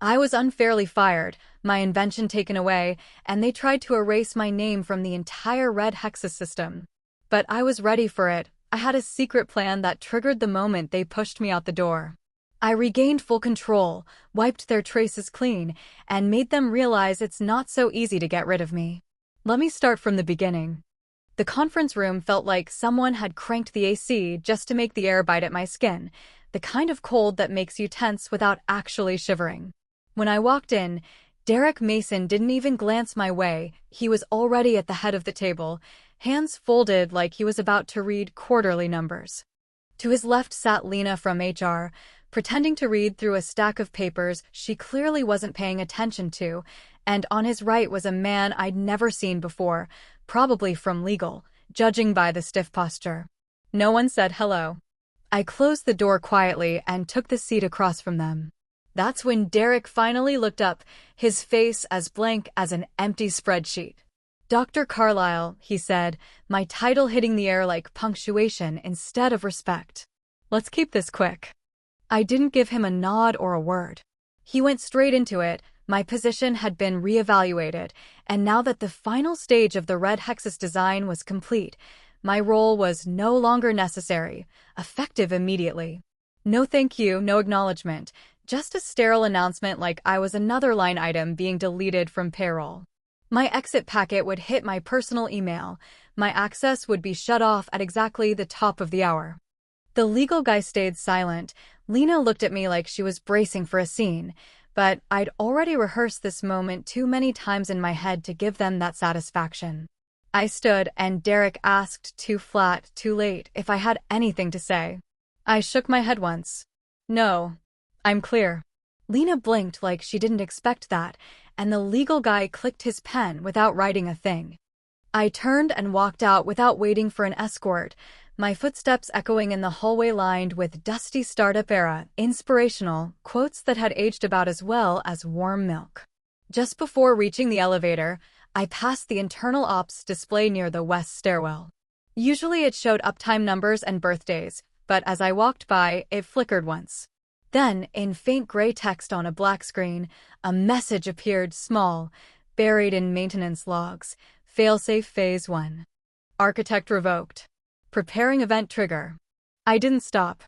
I was unfairly fired, my invention taken away, and they tried to erase my name from the entire Red Hexis system. But I was ready for it. I had a secret plan that triggered the moment they pushed me out the door. I regained full control, wiped their traces clean, and made them realize it's not so easy to get rid of me. Let me start from the beginning. The conference room felt like someone had cranked the AC just to make the air bite at my skin, the kind of cold that makes you tense without actually shivering. When I walked in, Derek Mason didn't even glance my way. He was already at the head of the table, hands folded like he was about to read quarterly numbers. To his left sat Lena from HR, pretending to read through a stack of papers she clearly wasn't paying attention to, and on his right was a man I'd never seen before, probably from legal, judging by the stiff posture. No one said hello. I closed the door quietly and took the seat across from them. That's when Derek finally looked up, his face as blank as an empty spreadsheet. "Dr. Carlyle," he said, my title hitting the air like punctuation instead of respect. "Let's keep this quick." I didn't give him a nod or a word. He went straight into it. My position had been reevaluated, and now that the final stage of the Red Hexis design was complete, my role was no longer necessary, effective immediately. No thank you, no acknowledgement, just a sterile announcement like I was another line item being deleted from payroll. My exit packet would hit my personal email. My access would be shut off at exactly the top of the hour. The legal guy stayed silent. Lena looked at me like she was bracing for a scene, but I'd already rehearsed this moment too many times in my head to give them that satisfaction. I stood, and Derek asked, too flat, too late, if I had anything to say. I shook my head once. "No. I'm clear." Lena blinked like she didn't expect that, and the legal guy clicked his pen without writing a thing. I turned and walked out without waiting for an escort, my footsteps echoing in the hallway lined with dusty startup-era, inspirational quotes that had aged about as well as warm milk. Just before reaching the elevator, I passed the internal ops display near the west stairwell. Usually it showed uptime numbers and birthdays, but as I walked by, it flickered once. Then, in faint gray text on a black screen, a message appeared, small, buried in maintenance logs. Failsafe Phase 1. Architect revoked. Preparing event trigger. I didn't stop.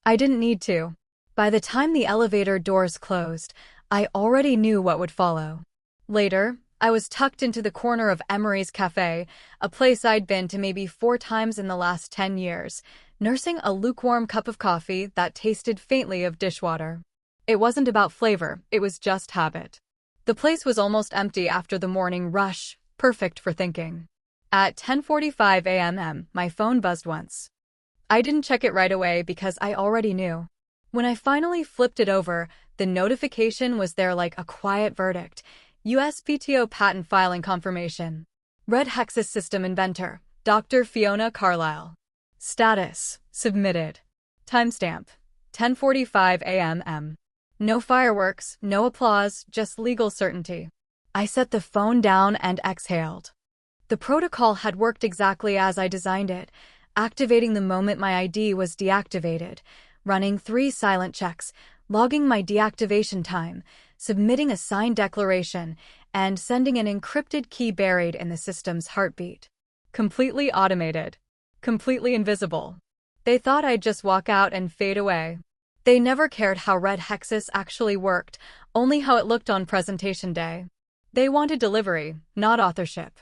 I didn't need to. By the time the elevator doors closed, I already knew what would follow. Later, I was tucked into the corner of Emery's Cafe, a place I'd been to maybe 4 times in the last 10 years, nursing a lukewarm cup of coffee that tasted faintly of dishwater. It wasn't about flavor, it was just habit. The place was almost empty after the morning rush, perfect for thinking. At 10:45 a.m., my phone buzzed once. I didn't check it right away because I already knew. When I finally flipped it over, the notification was there like a quiet verdict. USPTO patent filing confirmation. Red Hexis system inventor, Dr. Fiona Carlyle. Status: submitted. Timestamp: 10:45 a.m. No fireworks, no applause, just legal certainty. I set the phone down and exhaled. The protocol had worked exactly as I designed it, activating the moment my ID was deactivated, running 3 silent checks, logging my deactivation time, submitting a signed declaration, and sending an encrypted key buried in the system's heartbeat. Completely automated. Completely invisible. They thought I'd just walk out and fade away. They never cared how Red Hexis actually worked, only how it looked on presentation day. They wanted delivery, not authorship.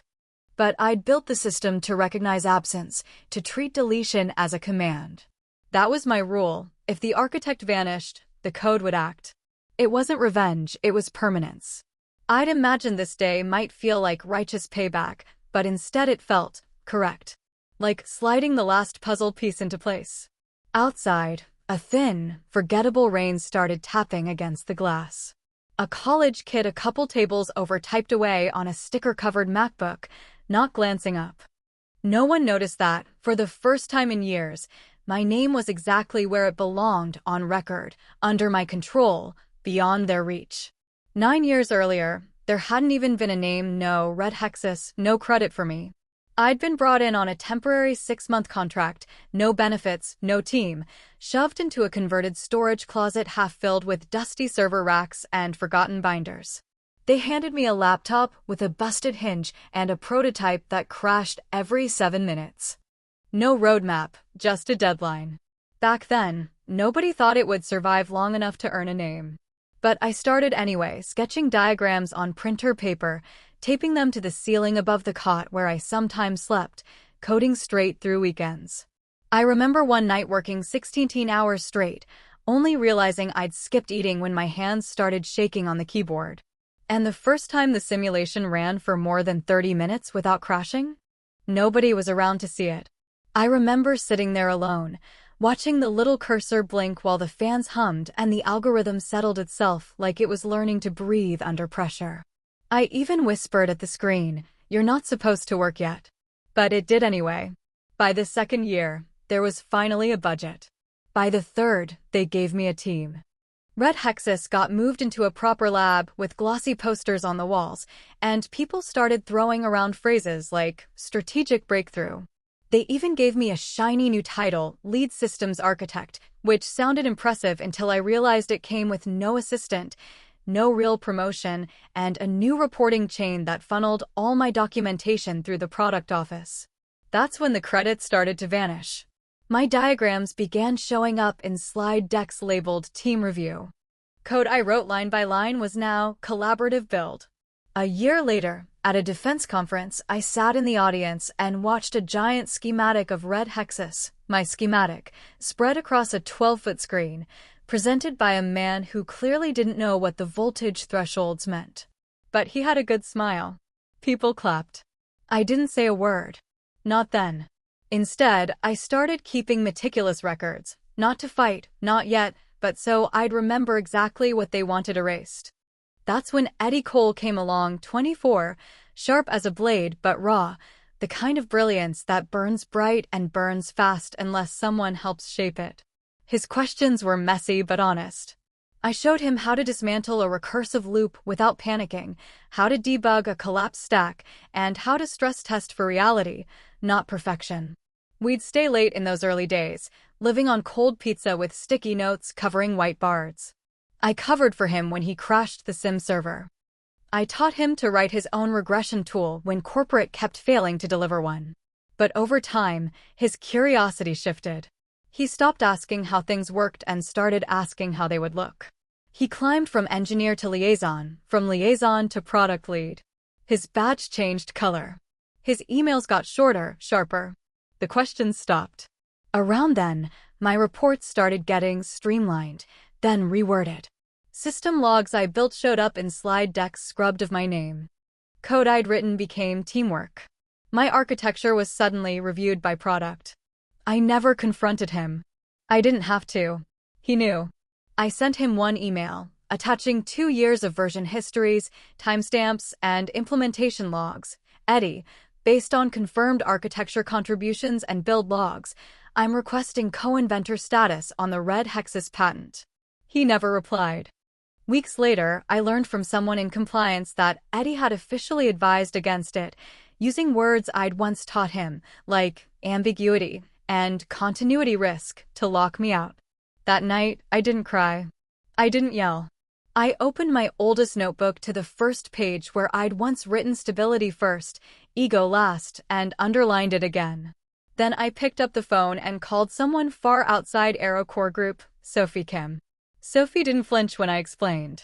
But I'd built the system to recognize absence, to treat deletion as a command. That was my rule. If the architect vanished, the code would act. It wasn't revenge, it was permanence. I'd imagined this day might feel like righteous payback, but instead it felt correct. Like sliding the last puzzle piece into place. Outside, a thin, forgettable rain started tapping against the glass. A college kid a couple tables over typed away on a sticker-covered MacBook, not glancing up. No one noticed that, for the first time in years, my name was exactly where it belonged, on record, under my control, beyond their reach. 9 years earlier, there hadn't even been a name, no Red Hexis, no credit for me. I'd been brought in on a temporary 6-month contract, no benefits, no team, shoved into a converted storage closet half filled with dusty server racks and forgotten binders. They handed me a laptop with a busted hinge and a prototype that crashed every 7 minutes. No roadmap, just a deadline. Back then, nobody thought it would survive long enough to earn a name. But I started anyway, sketching diagrams on printer paper, taping them to the ceiling above the cot where I sometimes slept, coding straight through weekends. I remember one night working 16 hours straight, only realizing I'd skipped eating when my hands started shaking on the keyboard. And the first time the simulation ran for more than 30 minutes without crashing? Nobody was around to see it. I remember sitting there alone, watching the little cursor blink while the fans hummed and the algorithm settled itself like it was learning to breathe under pressure. I even whispered at the screen, "You're not supposed to work yet." But it did anyway. By the second year, there was finally a budget. By the third, they gave me a team. Red Hexis got moved into a proper lab with glossy posters on the walls, and people started throwing around phrases like strategic breakthrough. They even gave me a shiny new title, Lead Systems Architect, which sounded impressive until I realized it came with no assistant, no real promotion, and a new reporting chain that funneled all my documentation through the product office. That's when the credits started to vanish. My diagrams began showing up in slide decks labeled Team Review. Code I wrote line by line was now Collaborative Build. A year later, at a defense conference, I sat in the audience and watched a giant schematic of Red Hexis, my schematic, spread across a 12-foot screen, presented by a man who clearly didn't know what the voltage thresholds meant. But he had a good smile. People clapped. I didn't say a word. Not then. Instead, I started keeping meticulous records, not to fight, not yet, but so I'd remember exactly what they wanted erased. That's when Eddie Cole came along, 24, sharp as a blade but raw, the kind of brilliance that burns bright and burns fast unless someone helps shape it. His questions were messy but honest. I showed him how to dismantle a recursive loop without panicking, how to debug a collapsed stack, and how to stress test for reality, not perfection. We'd stay late in those early days, living on cold pizza with sticky notes covering white bars. I covered for him when he crashed the sim server. I taught him to write his own regression tool when corporate kept failing to deliver one. But over time, his curiosity shifted. He stopped asking how things worked and started asking how they would look. He climbed from engineer to liaison, from liaison to product lead. His badge changed color. His emails got shorter, sharper. The questions stopped. Around then, my reports started getting streamlined, then reworded. System logs I built showed up in slide decks scrubbed of my name. Code I'd written became teamwork. My architecture was suddenly reviewed by product. I never confronted him. I didn't have to. He knew. I sent him one email, attaching 2 years of version histories, timestamps, and implementation logs. Eddie, based on confirmed architecture contributions and build logs, I'm requesting co-inventor status on the Red Hexis patent. He never replied. Weeks later, I learned from someone in compliance that Eddie had officially advised against it, using words I'd once taught him, like ambiguity and continuity risk, to lock me out. That night, I didn't cry. I didn't yell. I opened my oldest notebook to the first page where I'd once written stability first, ego last, and underlined it again. Then I picked up the phone and called someone far outside AeroCore Group, Sophie Kim. Sophie didn't flinch when I explained.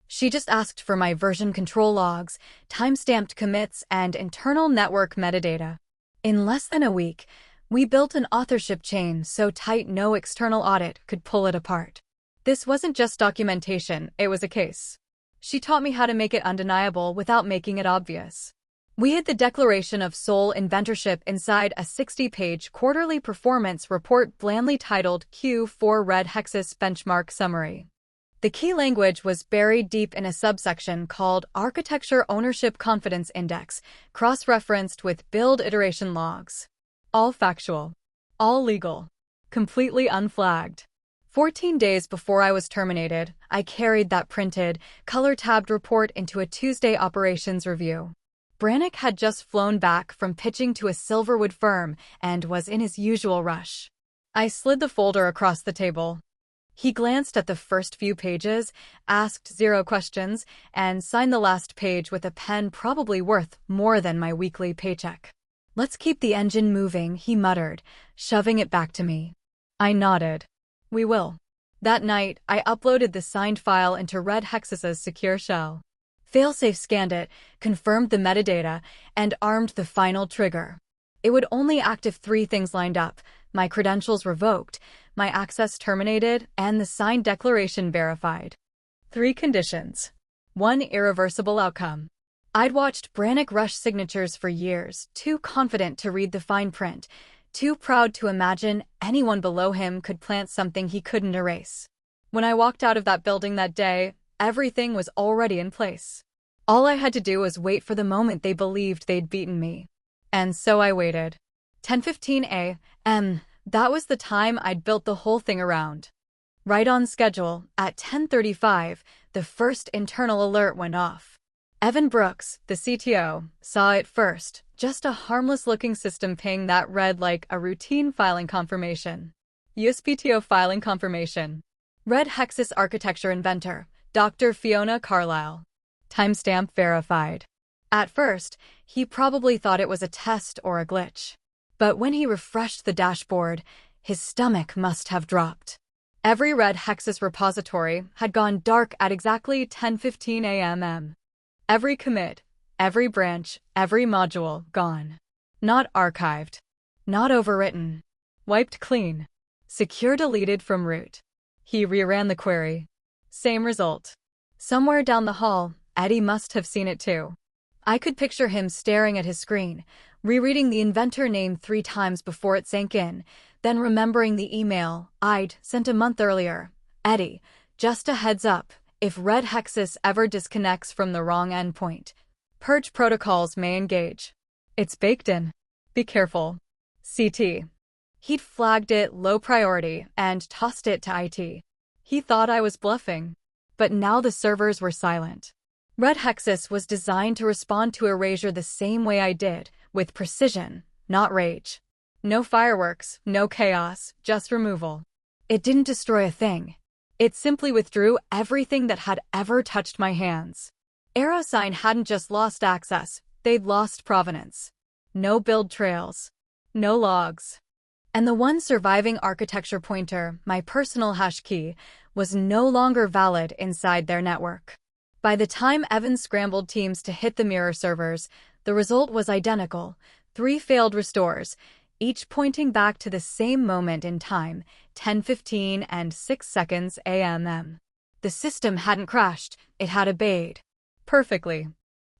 She just asked for my version control logs, timestamped commits, and internal network metadata. In less than a week, we built an authorship chain so tight no external audit could pull it apart. This wasn't just documentation, it was a case. She taught me how to make it undeniable without making it obvious. We hid the declaration of sole inventorship inside a 60-page quarterly performance report blandly titled Q4 Red Hexis Benchmark Summary. The key language was buried deep in a subsection called Architecture Ownership Confidence Index, cross-referenced with build iteration logs. All factual. All legal. Completely unflagged. 14 days before I was terminated, I carried that printed, color-tabbed report into a Tuesday operations review. Brannick had just flown back from pitching to a Silverwood firm and was in his usual rush. I slid the folder across the table. He glanced at the first few pages, asked 0 questions, and signed the last page with a pen probably worth more than my weekly paycheck. "Let's keep the engine moving," he muttered, shoving it back to me. I nodded. "We will." That night, I uploaded the signed file into Red Hexis' secure shell. Failsafe scanned it, confirmed the metadata, and armed the final trigger. It would only act if 3 things lined up: my credentials revoked, my access terminated, and the signed declaration verified. 3 conditions. 1 irreversible outcome. I'd watched Brannick rush signatures for years, too confident to read the fine print, too proud to imagine anyone below him could plant something he couldn't erase. When I walked out of that building that day, everything was already in place. All I had to do was wait for the moment they believed they'd beaten me. And so I waited. 10:15 a.m. That was the time I'd built the whole thing around. Right on schedule, at 10:35, the first internal alert went off. Evan Brooks, the CTO, saw it first, just a harmless-looking system ping that read like a routine filing confirmation. USPTO filing confirmation. Red Hexis architecture inventor, Dr. Fiona Carlisle. Timestamp verified. At first, he probably thought it was a test or a glitch. But when he refreshed the dashboard, his stomach must have dropped. Every Red Hexis repository had gone dark at exactly 10:15 a.m. Every commit, every branch, every module gone. Not archived. Not overwritten. Wiped clean. Secure deleted from root. He reran the query. Same result. Somewhere down the hall, Eddie must have seen it too. I could picture him staring at his screen, rereading the inventor name 3 times before it sank in, then remembering the email I'd sent a month earlier. "Eddie, just a heads up, if Red Hexis ever disconnects from the wrong endpoint, purge protocols may engage. It's baked in. Be careful. CT." He'd flagged it low priority and tossed it to IT. He thought I was bluffing. But now the servers were silent. Red Hexis was designed to respond to erasure the same way I did, with precision, not rage. No fireworks, no chaos, just removal. It didn't destroy a thing. It simply withdrew everything that had ever touched my hands. AeroSign hadn't just lost access, they'd lost provenance. No build trails. No logs. And the one surviving architecture pointer, my personal hash key, was no longer valid inside their network. By the time Evan scrambled teams to hit the mirror servers, the result was identical: 3 failed restores, each pointing back to the same moment in time, 10:15 and 6 seconds a.m. The system hadn't crashed, it had obeyed. Perfectly.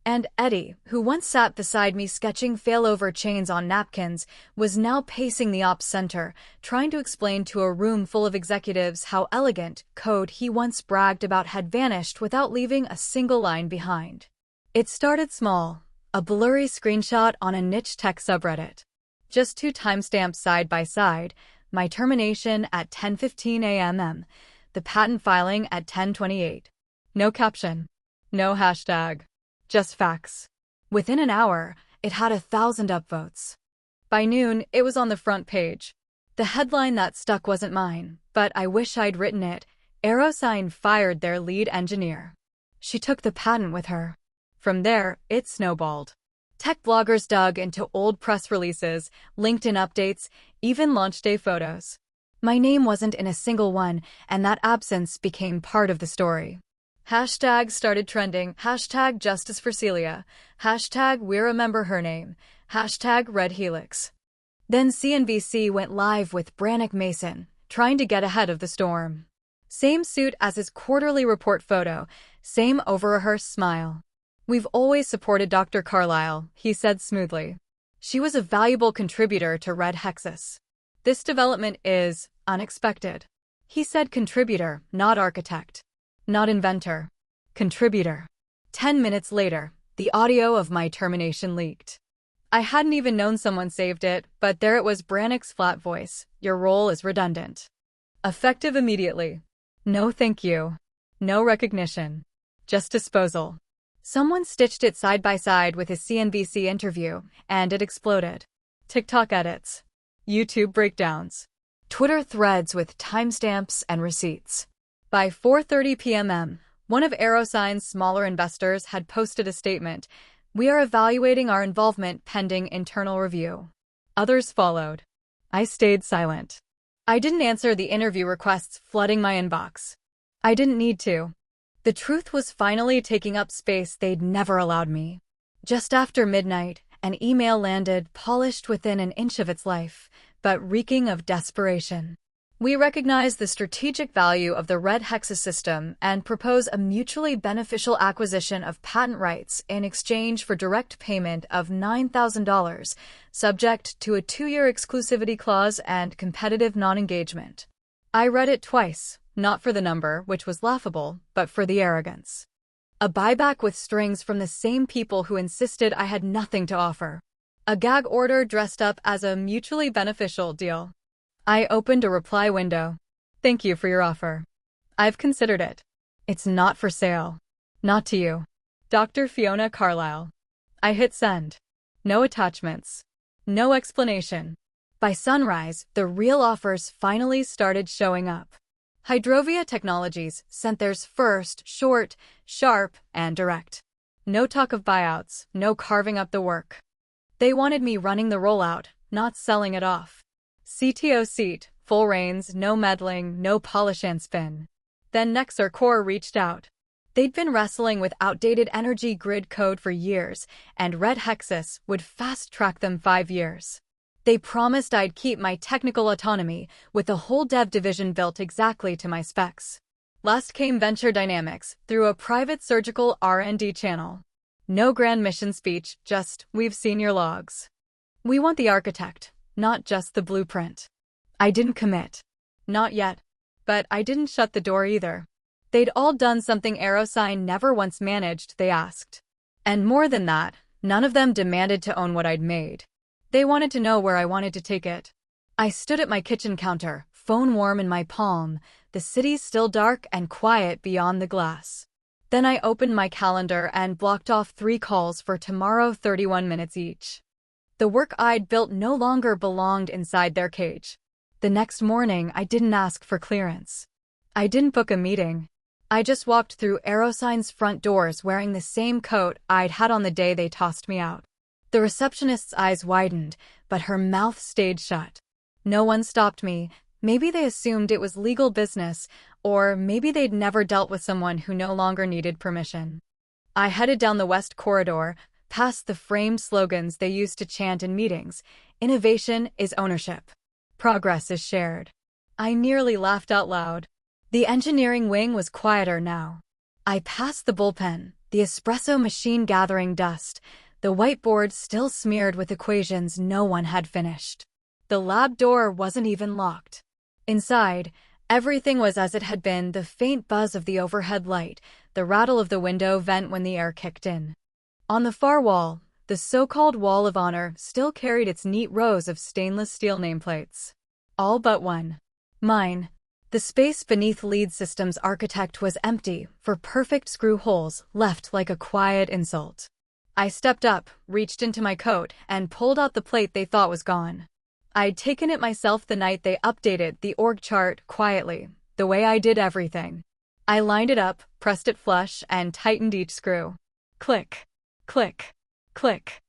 And Eddie, who once sat beside me sketching failover chains on napkins, was now pacing the ops center, trying to explain to a room full of executives how elegant code he once bragged about had vanished without leaving a single line behind. It started small, a blurry screenshot on a niche tech subreddit. Just 2 timestamps side by side, my termination at 10:15 a.m., the patent filing at 10:28. No caption. No hashtag. Just facts. Within an hour, it had 1,000 upvotes. By noon, it was on the front page. The headline that stuck wasn't mine, but I wish I'd written it. AeroSign fired their lead engineer. She took the patent with her. From there, it snowballed. Tech bloggers dug into old press releases, LinkedIn updates, even launch day photos. My name wasn't in a single one, and that absence became part of the story. Hashtags started trending. Hashtag Justice for Celia. Hashtag We Remember Her Name. Hashtag Red Helix. Then CNBC went live with Brannick Mason, trying to get ahead of the storm. Same suit as his quarterly report photo, same over-rehearsed smile. "We've always supported Dr. Carlisle," he said smoothly. "She was a valuable contributor to Red Hexis. This development is unexpected." He said contributor, not architect. Not inventor. Contributor. 10 minutes later, the audio of my termination leaked. I hadn't even known someone saved it, but there it was, Brannick's flat voice. "Your role is redundant. Effective immediately. No thank you. No recognition. Just disposal." Someone stitched it side by side with his CNBC interview, and it exploded. TikTok edits, YouTube breakdowns, Twitter threads with timestamps and receipts. By 4:30 p.m., one of AeroSign's smaller investors had posted a statement, "We are evaluating our involvement pending internal review." Others followed. I stayed silent. I didn't answer the interview requests flooding my inbox. I didn't need to. The truth was finally taking up space they'd never allowed me. Just after midnight, an email landed, polished within an inch of its life, but reeking of desperation. "We recognize the strategic value of the Red Hexis system and propose a mutually beneficial acquisition of patent rights in exchange for direct payment of $9,000, subject to a 2-year exclusivity clause and competitive non-engagement." I read it twice, not for the number, which was laughable, but for the arrogance. A buyback with strings from the same people who insisted I had nothing to offer. A gag order dressed up as a mutually beneficial deal. I opened a reply window. "Thank you for your offer. I've considered it. It's not for sale. Not to you. Dr. Fiona Carlisle." I hit send. No attachments. No explanation. By sunrise, the real offers finally started showing up. Hydrovia Technologies sent theirs first, short, sharp, and direct. No talk of buyouts, no carving up the work. They wanted me running the rollout, not selling it off. CTO seat, full reins, no meddling, no polish and spin. Then Nexar Core reached out. They'd been wrestling with outdated energy grid code for years, and Red Hexis would fast-track them 5 years. They promised I'd keep my technical autonomy, with the whole dev division built exactly to my specs. Last came Venture Dynamics, through a private surgical R&D channel. No grand mission speech, just, "We've seen your logs. We want the architect, not just the blueprint." I didn't commit. Not yet. But I didn't shut the door either. They'd all done something AeroSign never once managed, they asked. And more than that, none of them demanded to own what I'd made. They wanted to know where I wanted to take it. I stood at my kitchen counter, phone warm in my palm, the city still dark and quiet beyond the glass. Then I opened my calendar and blocked off 3 calls for tomorrow, 31 minutes each. The work I'd built no longer belonged inside their cage. The next morning, I didn't ask for clearance. I didn't book a meeting. I just walked through AeroSign's front doors wearing the same coat I'd had on the day they tossed me out. The receptionist's eyes widened, but her mouth stayed shut. No one stopped me. Maybe they assumed it was legal business, or maybe they'd never dealt with someone who no longer needed permission. I headed down the West Corridor, past the framed slogans they used to chant in meetings. "Innovation is ownership. Progress is shared." I nearly laughed out loud. The engineering wing was quieter now. I passed the bullpen, the espresso machine gathering dust, the whiteboard still smeared with equations no one had finished. The lab door wasn't even locked. Inside, everything was as it had been, the faint buzz of the overhead light, the rattle of the window vent when the air kicked in. On the far wall, the so-called Wall of Honor still carried its neat rows of stainless steel nameplates. All but one. Mine. The space beneath Lead Systems' architect was empty, for perfect screw holes left like a quiet insult. I stepped up, reached into my coat, and pulled out the plate they thought was gone. I'd taken it myself the night they updated the org chart quietly, the way I did everything. I lined it up, pressed it flush, and tightened each screw. Click, click, click.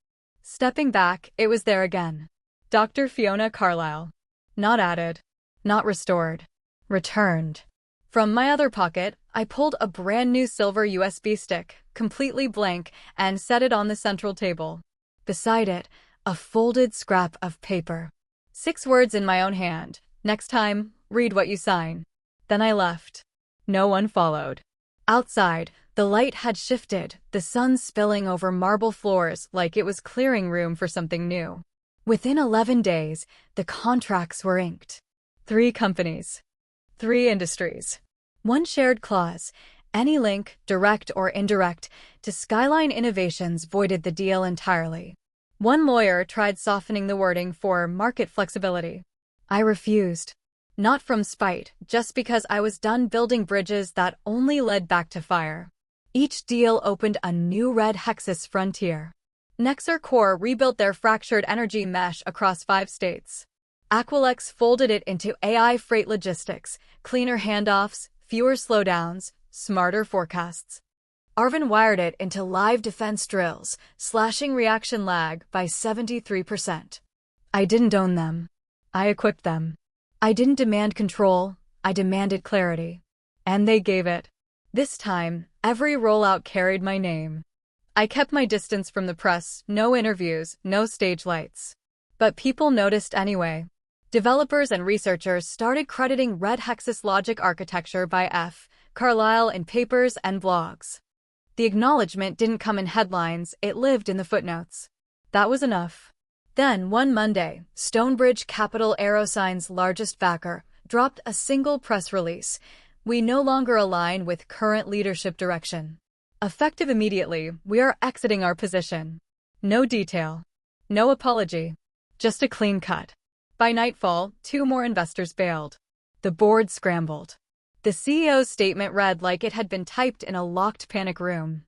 Stepping back, it was there again. Dr. Fiona Carlisle. Not added. Not restored. Returned. From my other pocket, I pulled a brand new silver USB stick, completely blank, and set it on the central table. Beside it, a folded scrap of paper. 6 words in my own hand. "Next time, read what you sign." Then I left. No one followed. Outside, the light had shifted, the sun spilling over marble floors like it was clearing room for something new. Within 11 days, the contracts were inked. 3 companies. 3 industries. 1 shared clause. Any link, direct or indirect, to Skyline Innovations voided the deal entirely. 1 lawyer tried softening the wording for market flexibility. I refused. Not from spite, just because I was done building bridges that only led back to fire. Each deal opened a new Red Hexis frontier. Nexar Core rebuilt their fractured energy mesh across 5 states. Aquilex folded it into AI freight logistics, cleaner handoffs, fewer slowdowns, smarter forecasts. Arvin wired it into live defense drills, slashing reaction lag by 73%. I didn't own them. I equipped them. I didn't demand control, I demanded clarity. And they gave it. This time, every rollout carried my name. I kept my distance from the press, no interviews, no stage lights. But people noticed anyway. Developers and researchers started crediting Red Hexis logic architecture by F. Carlisle in papers and blogs. The acknowledgement didn't come in headlines, it lived in the footnotes. That was enough. Then, one Monday, Stonebridge Capital Aerosign's largest backer dropped a single press release. We no longer align with current leadership direction. Effective immediately, we are exiting our position. No detail. No apology. Just a clean cut. By nightfall, 2 more investors bailed. The board scrambled. The CEO's statement read like it had been typed in a locked panic room.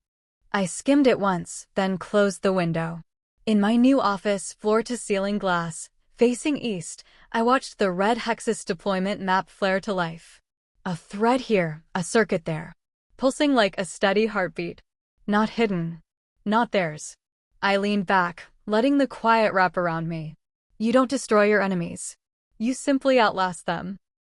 I skimmed it once, then closed the window. In my new office, floor-to-ceiling glass, facing east, I watched the Red Hexis deployment map flare to life. A thread here, a circuit there. Pulsing like a steady heartbeat. Not hidden. Not theirs. I leaned back, letting the quiet wrap around me. You don't destroy your enemies. You simply outlast them.